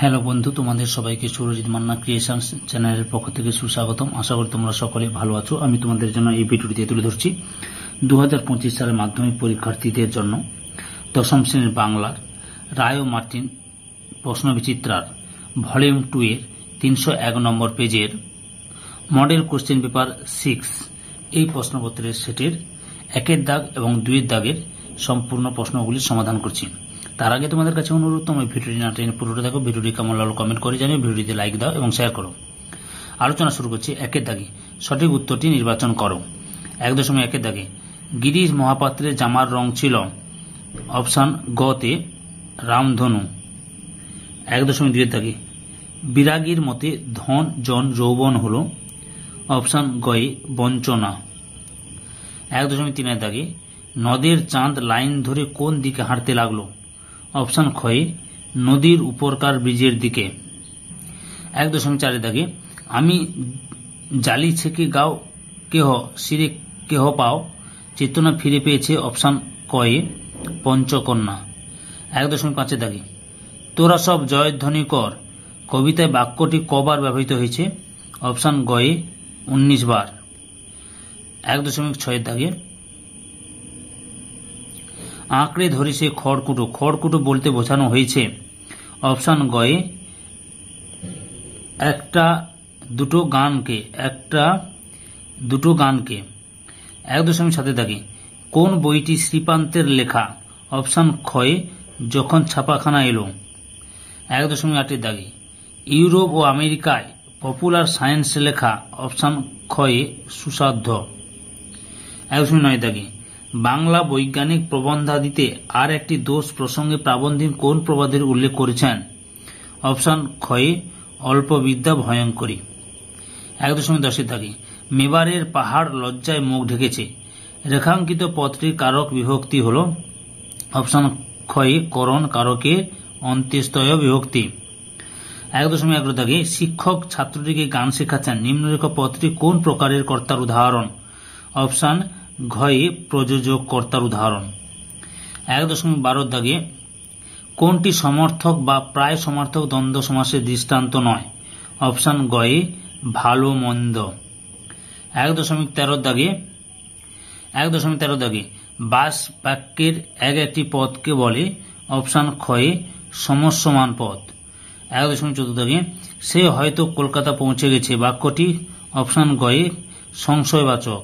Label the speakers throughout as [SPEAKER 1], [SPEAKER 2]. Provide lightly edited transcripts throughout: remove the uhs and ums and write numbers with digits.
[SPEAKER 1] Hello বন্ধু, তোমাদের সবাইকে সুরজিৎ মান্না ক্রিয়েশনস চ্যানেলের পক্ষ থেকে সুস্বাগতম। আশা করি তোমরা সকলে ভালো আছো। আমি তোমাদের জন্য এই ভিডিওটি তুলে ধরছি 2025 সালের মাধ্যমিক পরীক্ষার্থীদের জন্য দশম শ্রেণীর বাংলার রায় ও মার্টিন প্রশ্নবিচিত্রার ভলিউম 2 এর 301 নম্বর পেজের মডেল কোশ্চেন পেপার 6 এই প্রশ্নপত্রের সেটের 1 দাগ এবং 2 দাগের সম্পূর্ণ প্রশ্নগুলির সমাধান করছি। তার আগে তোমাদের কাছে অনুরোধ, তোমরা ভিডিওটি না টেনে পুরোটা দেখো। ভিডিওটি কেমন লাগলো কমেন্ট করে জানিও, ভিডিওটিতে লাইক দাও এবং শেয়ার করো। আলোচনা শুরু করছি 1 দাগে। সঠিক উত্তরটি নির্বাচন করো। 1.1 দাগে গিরিশ মহাপাত্রের জামার রং ছিল অপশন গ তে রামধনু। 1.2 দাগে বিরাগীর মতে ধন জন যৌবন হল অপশন গয়ে বঞ্চনা। 1.3 দাগে নদের চাঁদ লাইন ধরে কোন দিকে হাঁটতে লাগলো অপশন খয়ে নদীর উপরকার ব্রিজের দিকে। 1.4 দাগে আমি জালি ছেকে গাও কেহ সিরে কেহ পাও চেতনা ফিরে পেয়েছে অপশন কয়ে পঞ্চকন্যা। 1.5 দাগে তোরা সব জয়ধ্বনি কর কবিতায় বাক্যটি কবার ব্যবহৃত হয়েছে অপশন গয়ে 19 বার। 1.6 দাগে আঁকড়ে ধরি সে খড়কুটো। খড়কুটো বলতে বোঝানো হয়েছে অপশন গয়ে একটা দুটো গানকে। 1.7 দাগে কোন বইটি শ্রীপান্তের লেখা অপশন খয়ে যখন ছাপাখানা এলো। 1.8 দাগে ইউরোপ ও আমেরিকায় পপুলার সায়েন্স লেখা অপশন খয়ে সুসাধ্য। 1.9 দাগে বাংলা বৈজ্ঞানিক প্রবন্ধাদিতে আর একটি দোষ প্রসঙ্গে প্রাবন্ধিক কোন প্রবাদের উল্লেখ করেছেন অপশন খয়ে অল্প বিদ্যা ভয়ঙ্করী। 1.10 দাগে মেবারের পাহাড় লজ্জায় মুখ ঢেকেছে রেখাঙ্কিত পদটির কারক বিভক্তি হল অপশন খয়ে করণ কারকে অন্ত্যেস্তয় বিভক্তি। 1.11 দাগে শিক্ষক ছাত্রটিকে গান শেখাচ্ছেন নিম্নরেখা পদটি কোন প্রকারের কর্তার উদাহরণ অপশন ঘয়ে প্রযোজক কর্তার উদাহরণ। 1.12 দাগে কোনটি সমর্থক বা প্রায় সমর্থক দ্বন্দ্ব সমাসের দৃষ্টান্ত নয় অপশন গয়ে ভালো মন্দ। 1.13 দাগে বাস বাক্যের একটি পদকে বলে অপশন খয়ে সমস্যমান পদ। 1.14 দাগে সে হয়তো কলকাতা পৌঁছে গেছে বাক্যটি অপশন গয়ে সংশয়বাচক।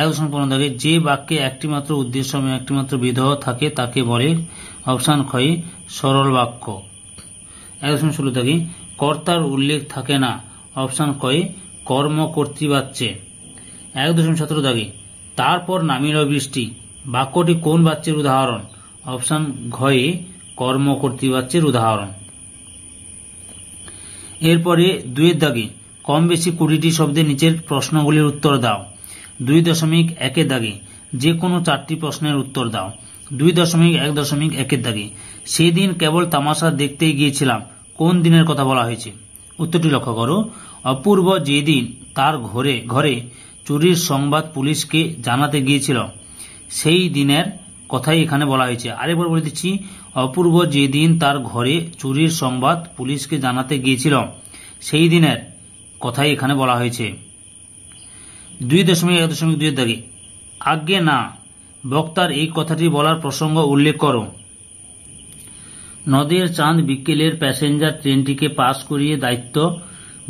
[SPEAKER 1] 1.15 দাগে যে বাক্যে একটিমাত্র উদ্দেশ্য এবং একটিমাত্র বিধেয় থাকে তাকে বলে অপশন খয়ে সরল বাক্য। 1.16 দাগে কর্তার উল্লেখ থাকে না অপশন কয়ে কর্ম কর্তৃবাচ্যে। 1.17 দাগে তারপর নামিল বৃষ্টি বাক্যটি কোন বাচ্যের উদাহরণ অপশন ঘয়ে কর্ম কর্তৃবাচ্যের উদাহরণ। এরপরে 2 দাগে কম বেশি 20টি শব্দের নিচের প্রশ্নগুলির উত্তর দাও। 2.1 দাগে যে কোনো 4টি প্রশ্নের উত্তর দাও। 2.1 দাগে সেদিন কেবল তামাশা দেখতেই গিয়েছিলাম কোন দিনের কথা বলা হয়েছে উত্তরটি লক্ষ্য করো। অপূর্ব যেদিন তার ঘরে চুরির সংবাদ পুলিশকে জানাতে গিয়েছিল সেই দিনের কথাই এখানে বলা হয়েছে। আরেকবার বলে দিচ্ছি, অপূর্ব যেদিন তার ঘরে চুরির সংবাদ পুলিশকে জানাতে গিয়েছিল সেই দিনের কথাই এখানে বলা হয়েছে। 2.1.2 দাগে আজ্ঞে না বক্তার এই কথাটি বলার প্রসঙ্গ উল্লেখ করো। নদের চাঁদ বিকেলের প্যাসেঞ্জার ট্রেনটিকে পাস করিয়ে দায়িত্ব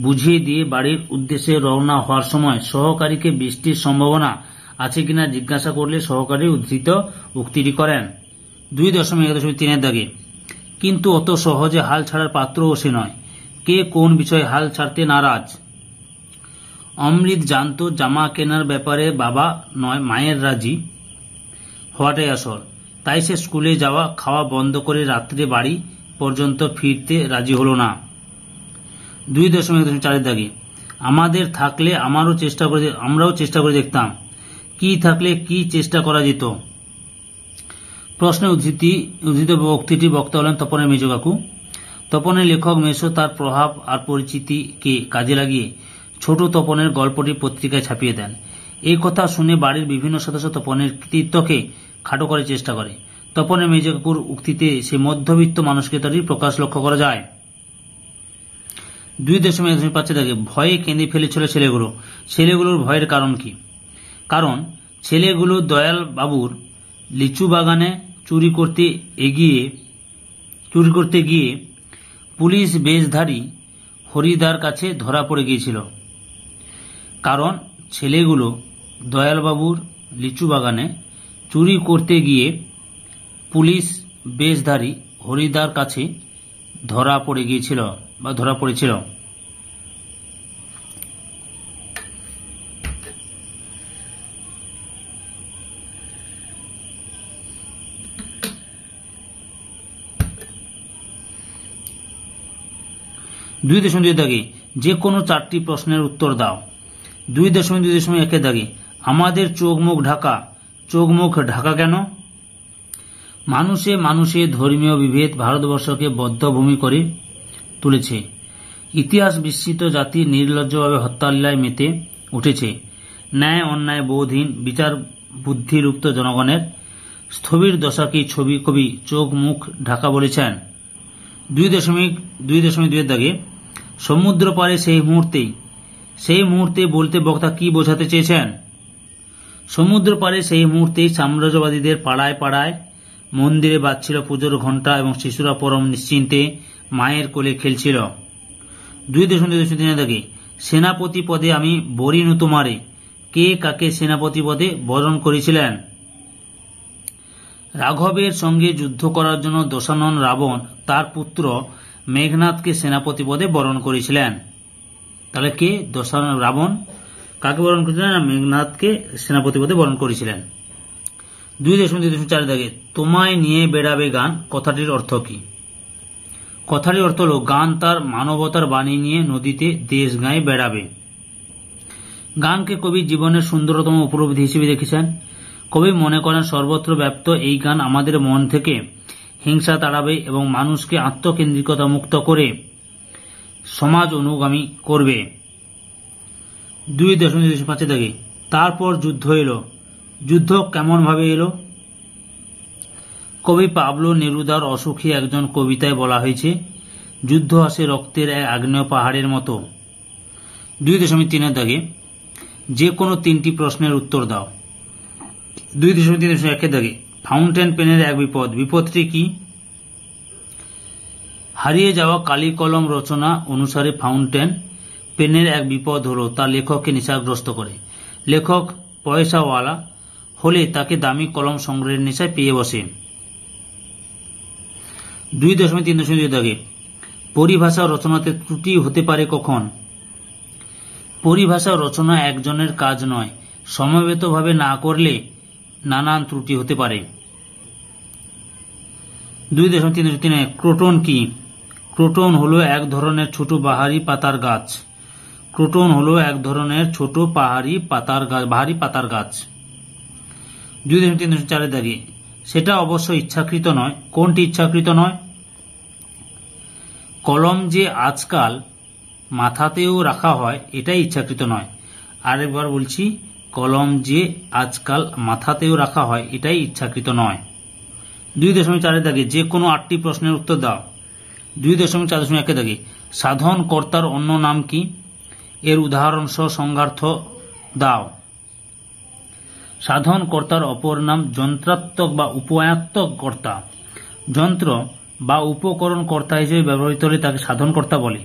[SPEAKER 1] বুঝিয়ে দিয়ে বাড়ির উদ্দেশ্যে রওনা হওয়ার সময় সহকারীকে বৃষ্টির সম্ভাবনা আছে কিনা জিজ্ঞাসা করলে সহকারী উদ্ধৃত উক্তিটি করেন। 2.1.3 দাগে কিন্তু অত সহজে হাল ছাড়ার পাত্রও সে নয় কে কোন বিষয়ে হাল ছাড়তে নারাজ। অমৃত জানত জামা কেনার ব্যাপারে বাবা নয় মায়ের রাজি হওয়াটাই আসল, তাই সে স্কুলে যাওয়া খাওয়া বন্ধ করে রাত্রে বাড়ি পর্যন্ত ফিরতে রাজি হল না। 2.4 দাগে আমাদের থাকলে আমরাও চেষ্টা করে দেখতাম কি থাকলে কি চেষ্টা করা যেত। প্রশ্নে উদ্ধৃত বক্তৃটি বক্তা হলেন তপনের মেজ কাকু। তপনের লেখক মেসো তার প্রভাব আর পরিচিতিকে কাজে লাগিয়ে ছোট তপনের গল্পটি পত্রিকায় ছাপিয়ে দেন। এই কথা শুনে বাড়ির বিভিন্ন সদস্য তপনের কৃতিত্বকে খাটো করার চেষ্টা করে। তপনের মেজে কাকুর উক্তিতে সে মধ্যবিত্ত মানসিকতারই প্রকাশ লক্ষ্য করা যায়। 2.1.5 থাকে ভয়ে কেঁদে ফেলেছিল ছেলেগুলো। ছেলেগুলোর ভয়ের কারণ কি? কারণ ছেলেগুলো দয়াল বাবুর লিচু বাগানে চুরি করতে গিয়ে পুলিশ বেশধারী হরিদার কাছে ধরা পড়ে গিয়েছিল। কারণ ছেলেগুলো দয়ালবাবুর লিচু বাগানে চুরি করতে গিয়ে পুলিশ বেশধারী হরিদার কাছে ধরা পড়েছিল। দুই দাগে যে কোনো 4টি প্রশ্নের উত্তর দাও। 2.2.1 দাগে আমাদের চোখ মুখ ঢাকা কেন? মানুষে ধর্মীয় বিভেদ ভারতবর্ষকে বদ্ধভূমি করে তুলেছে। ইতিহাস বিস্মৃত জাতি নির্লজ্জভাবে হত্যালীলায় মেতে উঠেছে। ন্যায় অন্যায় বোধহীন বিচার বুদ্ধিলুপ্ত জনগণের স্থবির দশাকেই ছবি কবি চোখ মুখ ঢাকা বলেছেন। 2.2 দাগে সমুদ্র পারে সেই মুহূর্তে বলতে বক্তা কি বোঝাতে চেয়েছেন? সমুদ্র পারে সেই মুহূর্তেই সাম্রাজ্যবাদীদের পাড়ায় পাড়ায় মন্দিরে বাজছিল পুজোর ঘণ্টা এবং শিশুরা পরম নিশ্চিন্তে মায়ের কোলে খেলছিল। 2.2 দাগে সেনাপতি পদে আমি বরিনু তোমারে, কে কাকে সেনাপতি পদে বরণ করেছিলেন? রাঘবের সঙ্গে যুদ্ধ করার জন্য দশানন রাবণ তার পুত্র মেঘনাথকে সেনাপতি পদে বরণ করেছিলেন। তাহলে কে? দশানন রাবণ কাকে বরণ করেছিলেন? মেঘনাথকে সেনাপতি পদে বরণ করেছিলেন। 2.2.4 দাগে তোমায় নিয়ে বেড়াবে গান কথাটির অর্থ কি? কথাটির অর্থ হল গান তার মানবতার বাণী নিয়ে নদীতে দেশ গায়ে বেড়াবে। গানকে কবি জীবনের সুন্দরতম উপলব্ধি হিসেবে দেখেছেন। কবি মনে করেন সর্বত্র ব্যাপ্ত এই গান আমাদের মন থেকে হিংসা তাড়াবে এবং মানুষকে আত্মকেন্দ্রিকতা মুক্ত করে সমাজ অনুগামী করবে। 2.2.5 দাগে তারপর যুদ্ধ এলো। যুদ্ধ কেমন ভাবে এলো? কবি পাবলো নেরুদার অসুখী একজন কবিতায় বলা হয়েছে, যুদ্ধ আসে রক্তের এক আগ্নেয় পাহাড়ের মতো। 2.3 দাগে যে কোনো 3টি প্রশ্নের উত্তর দাও। 2.3.1 দাগে ফাউন্টেন পেনের এক বিপদটি কি? হারিয়ে যাওয়া কালি কলম রচনা অনুসারে ফাউন্টেন পেনের এক বিপদ হলো তা লেখককে নেশাগ্রস্ত করে। লেখক পয়সাওয়ালা হলে তাকে দামি কলম সংগ্রহের নেশায় পেয়ে বসে। 2.3.2 দাগে পরিভাষা রচনাতে ত্রুটি হতে পারে কখন? পরিভাষা রচনা একজনের কাজ নয়, সমবেতভাবে না করলে নানান ত্রুটি হতে পারে। 2.3.3 ক্রোটন কি? ক্রোটন হলো এক ধরনের ছোট বাহারি পাতার গাছ। ক্রোটন হলো এক ধরনের ছোট বাহারি পাতার গাছ। 2.3.4 দাগে সেটা অবশ্য ইচ্ছাকৃত নয়। কোনটি ইচ্ছাকৃত নয়? কলম যে আজকাল মাথাতেও রাখা হয় এটাই ইচ্ছাকৃত নয়। আরেকবার বলছি, কলম যে আজকাল মাথাতেও রাখা হয় এটাই ইচ্ছাকৃত নয়। 2.4 দাগে যে কোনো 8টি প্রশ্নের উত্তর দাও। 2.4.1 দাগে সাধন কর্তার অন্য নাম কি? এর উদাহরণ সহ সংজ্ঞার্থ দাও। সাধন কর্তার অপর নাম যন্ত্রাত্মক বা উপায়াত্মক কর্তা। যন্ত্র বা উপকরণ কর্তা হিসেবে ব্যবহৃত হলে তাকে সাধন কর্তা বলে।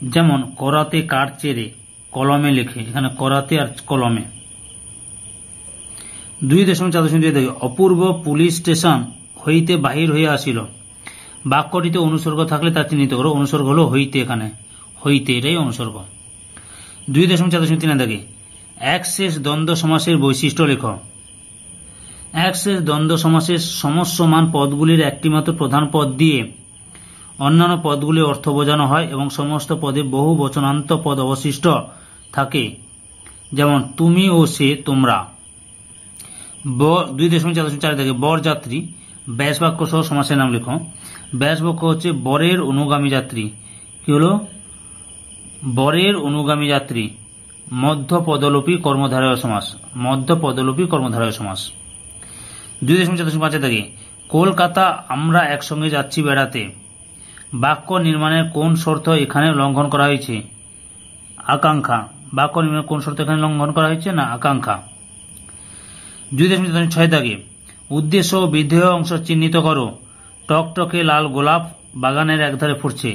[SPEAKER 1] যেমন করাতে কাঠ চেরে কলমে লেখে, এখানে করাতে আর কলমে। 2.4 দাগে অপূর্ব পুলিশ স্টেশন হইতে বাহির হইয়া আসিল। বাক্যটিতে অনুসর্গ থাকলে তা চিহ্নিত করো। অনুসর্গ হলো হইতে, এখানে হইতে এটাই অনুসর্গ। 2.4 দাগে এক শেষ দ্বন্দ্ব সমাসের বৈশিষ্ট্য লেখ। এক শেষ দ্বন্দ্ব সমাসের সমস্যমান পদগুলির একটিমাত্র প্রধান পদ দিয়ে অন্যান্য পদগুলির অর্থ বোঝানো হয় এবং সমস্ত পদে বহু বচনান্ত পদ অবশিষ্ট থাকে। যেমন তুমি ও সে, তোমরা। 2.4 দাগে বরযাত্রী ব্যাসবাক্য সহ সমাসের নাম লেখো। ব্যাসবাক্য হচ্ছে বরের অনুগামী যাত্রী। কি হলো? বরের অনুগামী যাত্রী। মধ্য পদলোপী কর্মধারয় সমাস। মধ্য পদলোপী কর্মধারয় সমাস। 2.4 দাগে কলকাতা আমরা একসঙ্গে যাচ্ছি বেড়াতে। বাক্য নির্মাণের কোন শর্ত এখানে লঙ্ঘন করা হয়েছে? আকাঙ্ক্ষা। বাক্য নির্মাণের কোন শর্ত এখানে লঙ্ঘন করা হয়েছে? না, আকাঙ্ক্ষা। 2.6 দাগে উদ্দেশ্য ও বিধেয় অংশ চিহ্নিত করো। টকটকে লাল গোলাপ বাগানের একধারে ফুটছে।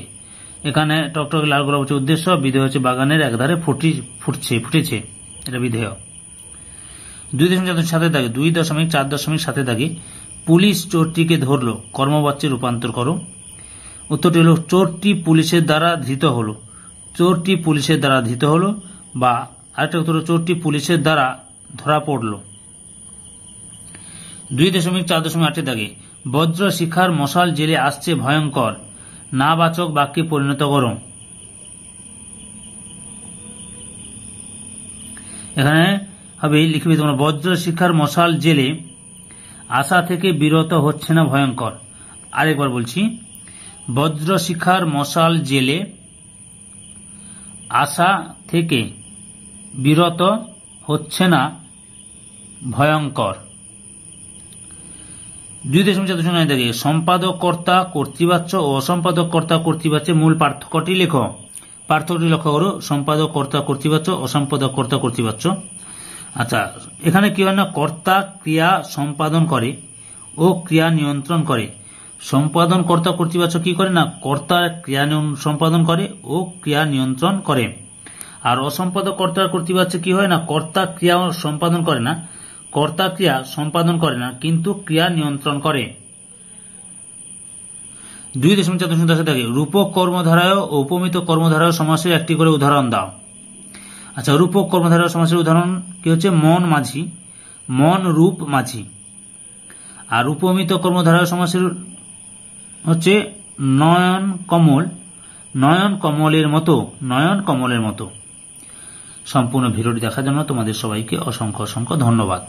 [SPEAKER 1] এখানে টকটকে লাল গোলাপ হচ্ছে উদ্দেশ্য, বিধেয় হচ্ছে বাগানের একধারে ফুটেছে, এটা বিধেয়। 2.7 দাগে 2.4.7 দাগে পুলিশ চোরটিকে ধরল, কর্মবাচ্যে রূপান্তর করো। উত্তরটি হল চোরটি পুলিশের দ্বারা ধৃত হলো। চোরটি পুলিশের দ্বারা ধৃত হলো, বা আরেকটা উত্তর চোরটি পুলিশের দ্বারা ধরা পড়ল। 2.4.8 দাগে বজ্র শিখার মশাল জেলে আসছে ভয়ঙ্কর, না বাচক বাক্যে পরিণত করো। এখানে হবে লিখবে তোমরা বজ্র শিখার মশাল জেলে আশা থেকে বিরত হচ্ছে না ভয়ঙ্কর। আরেকবার বলছি, বজ্র শিখার মশাল জেলে আশা থেকে বিরত হচ্ছে না ভয়ঙ্কর। 2.4 দাগে সম্পাদক কর্তা কর্তৃবাচ্য ও অসম্পাদক কর্তা কর্তৃবাচ্যের মূল পার্থক্যটি লেখো। পার্থক্যটি লক্ষ্য করো, সম্পাদক কর্তা কর্তৃবাচ্য, অসম্পাদক কর্তা কর্তৃবাচ্য। আচ্ছা, এখানে কি হয় না, কর্তা ক্রিয়া সম্পাদন করে ও ক্রিয়া নিয়ন্ত্রণ করে। সম্পাদন কর্তা কর্তৃবাচ্য কি করে না, কর্তা ক্রিয়া সম্পাদন করে ও ক্রিয়া নিয়ন্ত্রণ করে। আর অসম্পাদক কর্তা কর্তৃবাচ্য কি হয় না, কর্তা ক্রিয়া সম্পাদন করে না, কর্তা ক্রিয়া সম্পাদন করে না, কিন্তু ক্রিয়া নিয়ন্ত্রণ করে। 2.4 দাগে রূপক কর্মধারয় ও উপমিত কর্মধারয় সমাসের একটি করে উদাহরণ দাও। আচ্ছা, রূপক কর্মধারয় সমাসের উদাহরণ কি হচ্ছে, মন মাঝি, মন রূপ মাঝি। আর উপমিত কর্মধারয় সমাসের হচ্ছে নয়ন কমল, নয়ন কমলের মতো, নয়ন কমলের মতো। সম্পূর্ণ ভিডিওটি দেখার জন্য তোমাদের সবাইকে অসংখ্য অসংখ্য ধন্যবাদ।